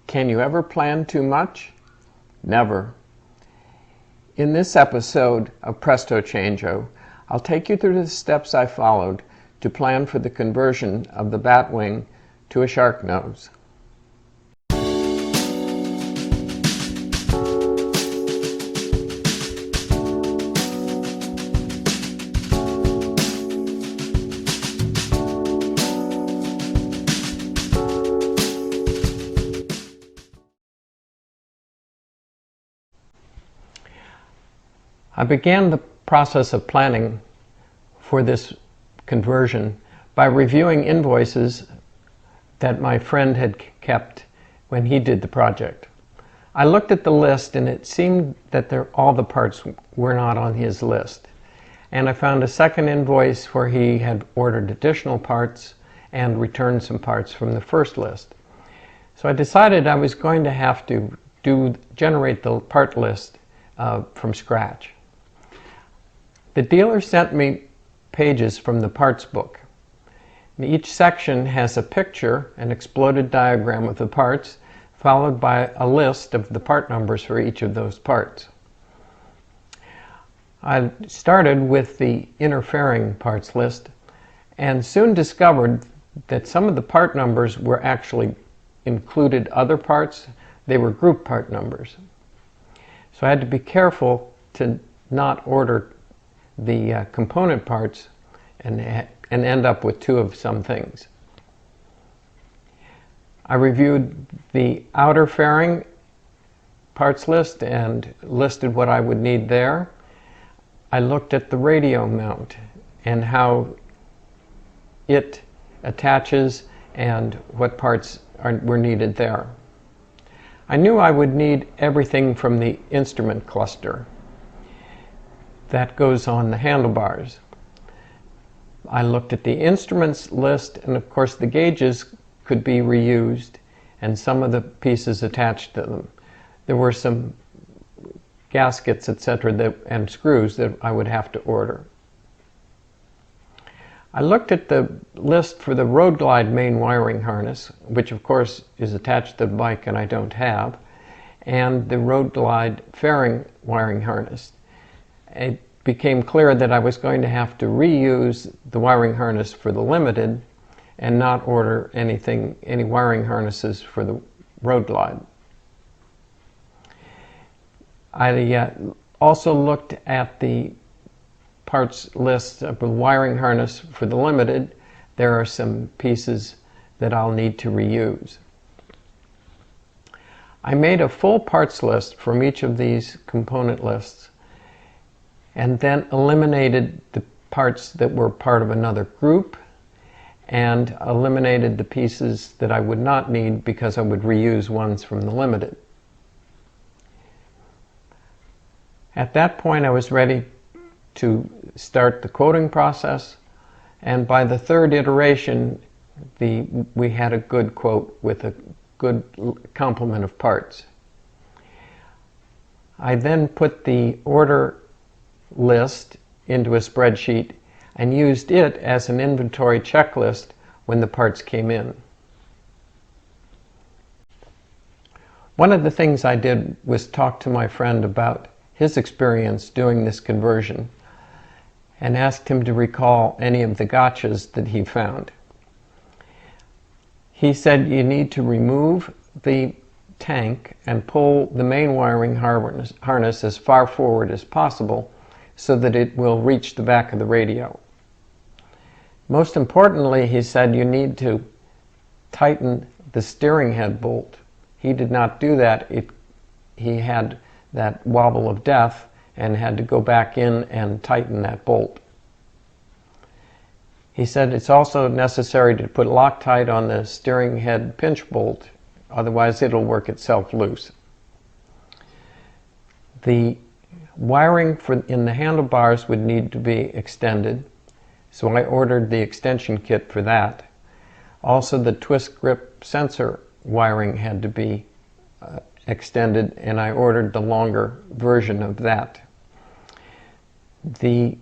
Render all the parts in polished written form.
Can you ever plan too much? Never. In this episode of Presto Changeo, I'll take you through the steps I followed to plan for the conversion of the Batwing to a shark nose. I began the process of planning for this conversion by reviewing invoices that my friend had kept when he did the project. I looked at the list and it seemed that all the parts were not on his list. And I found a second invoice where he had ordered additional parts and returned some parts from the first list. So I decided I was going to have to generate the part list from scratch. The dealer sent me pages from the parts book. Each section has a picture, an exploded diagram of the parts, followed by a list of the part numbers for each of those parts. I started with the interfering parts list and soon discovered that some of the part numbers were actually included other parts. They were group part numbers. So I had to be careful to not order the component parts and end up with two of some things. I reviewed the outer fairing parts list and listed what I would need there. I looked at the radio mount and how it attaches and what parts were needed there. I knew I would need everything from the instrument cluster that goes on the handlebars. I looked at the instruments list, and of course the gauges could be reused and some of the pieces attached to them. There were some gaskets, etc., and screws that I would have to order. I looked at the list for the Road Glide main wiring harness, which of course is attached to the bike and I don't have, and the Road Glide fairing wiring harness. It became clear that I was going to have to reuse the wiring harness for the Limited and not order any wiring harnesses for the Road Glide. I also looked at the parts list of the wiring harness for the Limited. There are some pieces that I'll need to reuse. I made a full parts list from each of these component lists and then eliminated the parts that were part of another group and eliminated the pieces that I would not need because I would reuse ones from the Limited. At that point I was ready to start the quoting process, and by the third iteration we had a good quote with a good complement of parts. I then put the order list into a spreadsheet and used it as an inventory checklist when the parts came in. One of the things I did was talk to my friend about his experience doing this conversion and asked him to recall any of the gotchas that he found. He said you need to remove the tank and pull the main wiring harness as far forward as possible so that it will reach the back of the radio. Most importantly, he said you need to tighten the steering head bolt. He did not do that. He had that wobble of death and had to go back in and tighten that bolt. He said it's also necessary to put Loctite on the steering head pinch bolt, otherwise it'll work itself loose. The wiring in the handlebars would need to be extended, so I ordered the extension kit for that. Also, the twist grip sensor wiring had to be extended, and I ordered the longer version of that. The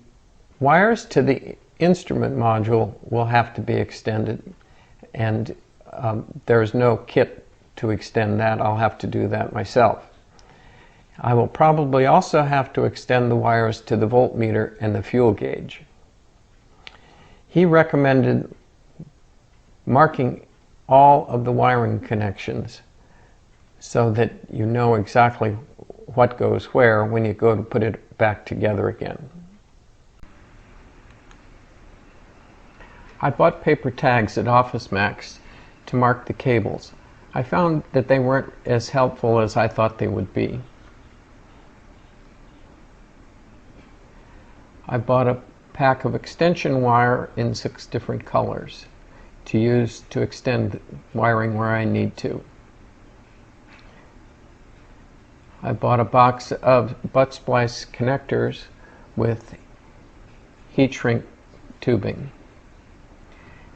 wires to the instrument module will have to be extended, and there's no kit to extend that. I'll have to do that myself. I will probably also have to extend the wires to the voltmeter and the fuel gauge. He recommended marking all of the wiring connections so that you know exactly what goes where when you go to put it back together again. I bought paper tags at Office Max to mark the cables. I found that they weren't as helpful as I thought they would be. I bought a pack of extension wire in 6 different colors to use to extend wiring where I need to. I bought a box of butt splice connectors with heat shrink tubing.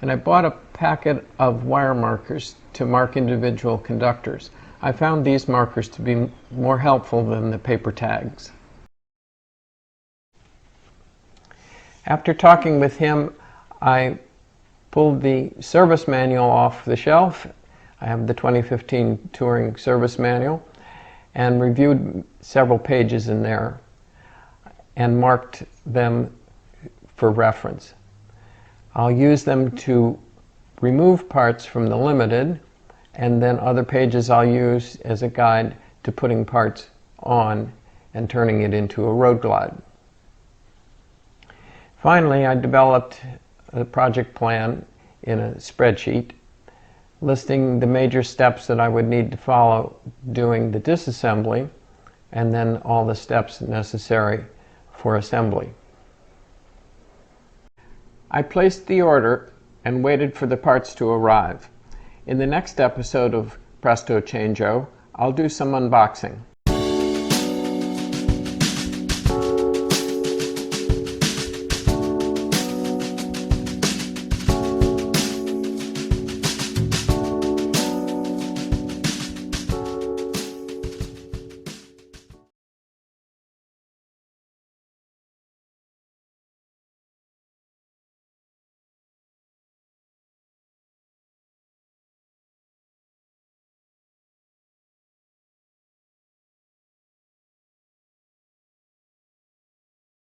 And I bought a packet of wire markers to mark individual conductors. I found these markers to be more helpful than the paper tags. After talking with him, I pulled the service manual off the shelf. I have the 2015 Touring Service Manual and reviewed several pages in there and marked them for reference. I'll use them to remove parts from the Limited, and then other pages I'll use as a guide to putting parts on and turning it into a Road Glide. Finally, I developed a project plan in a spreadsheet listing the major steps that I would need to follow doing the disassembly, and then all the steps necessary for assembly. I placed the order and waited for the parts to arrive. In the next episode of Presto Changeo, I'll do some unboxing.